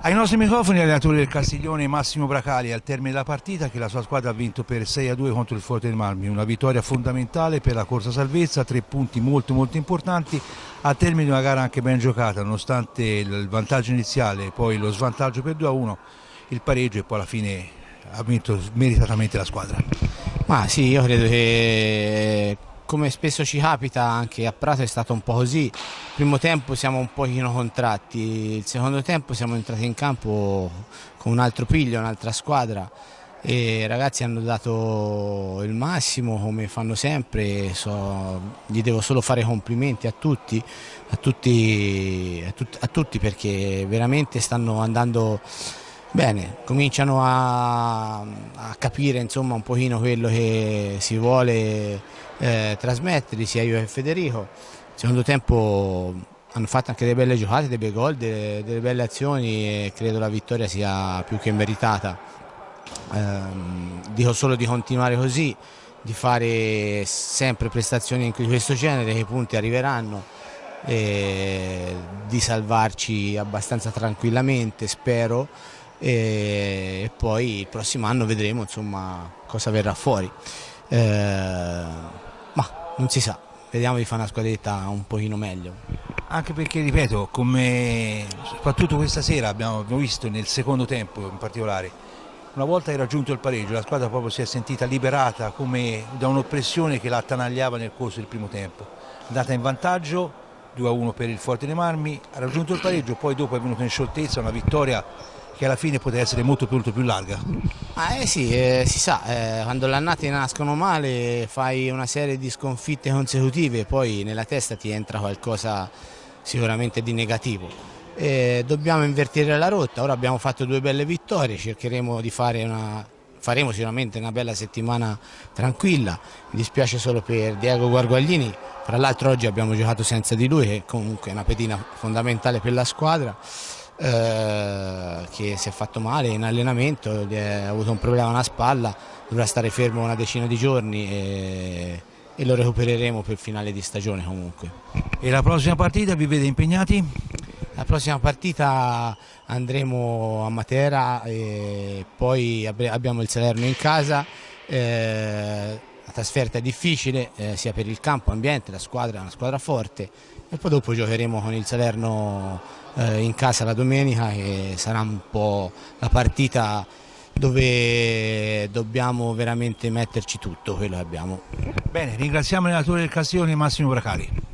Ai nostri microfoni l'allenatore del Castiglione Massimo Bracali al termine della partita che la sua squadra ha vinto per 6-2 contro il Forte dei Marmi, una vittoria fondamentale per la corsa salvezza, 3 punti molto importanti al termine di una gara anche ben giocata nonostante il vantaggio iniziale, poi lo svantaggio per 2-1, il pareggio e poi alla fine ha vinto meritatamente la squadra. Ma sì, io credo che come spesso ci capita anche a Prato è stato un po' così. Il primo tempo siamo un pochino contratti, il secondo tempo siamo entrati in campo con un altro piglio, un'altra squadra e i ragazzi hanno dato il massimo come fanno sempre, gli devo solo fare complimenti a tutti, a tutti perché veramente stanno andando bene, cominciano a capire insomma un pochino quello che si vuole trasmettere sia io che Federico. Secondo tempo hanno fatto anche delle belle giocate, dei bei gol, delle belle azioni e credo la vittoria sia più che meritata. Dico solo di continuare così, di fare sempre prestazioni di questo genere, che i punti arriveranno, e di salvarci abbastanza tranquillamente, spero, e poi il prossimo anno vedremo insomma cosa verrà fuori. Ma non si sa, vediamo di fare una squadretta un pochino meglio. Anche perché, ripeto, come soprattutto questa sera abbiamo visto nel secondo tempo in particolare, una volta che raggiunto il pareggio la squadra proprio si è sentita liberata come da un'oppressione che la attanagliava nel corso del primo tempo. È andata in vantaggio 2-1 per il Forte dei Marmi, ha raggiunto il pareggio, poi dopo è venuta in scioltezza una vittoria che alla fine poteva essere molto più larga. Sì, si sa, quando le annate nascono male fai una serie di sconfitte consecutive, poi nella testa ti entra qualcosa sicuramente di negativo. Dobbiamo invertire la rotta, ora abbiamo fatto 2 belle vittorie, cercheremo di faremo sicuramente una bella settimana tranquilla. Mi dispiace solo per Diego Guarguaglini, tra l'altro oggi abbiamo giocato senza di lui che comunque è una pedina fondamentale per la squadra. Che si è fatto male in allenamento, ha avuto un problema alla spalla, dovrà stare fermo una decina di giorni e lo recupereremo per il finale di stagione comunque. E la prossima partita vi vede impegnati? La prossima partita andremo a Matera e poi abbiamo il Salerno in casa. La trasferta è difficile sia per il campo, ambiente, la squadra è una squadra forte e poi dopo giocheremo con il Salerno in casa la domenica e sarà un po' la partita dove dobbiamo veramente metterci tutto quello che abbiamo. Bene, ringraziamo l'allenatore del Castiglione Massimo Bracali.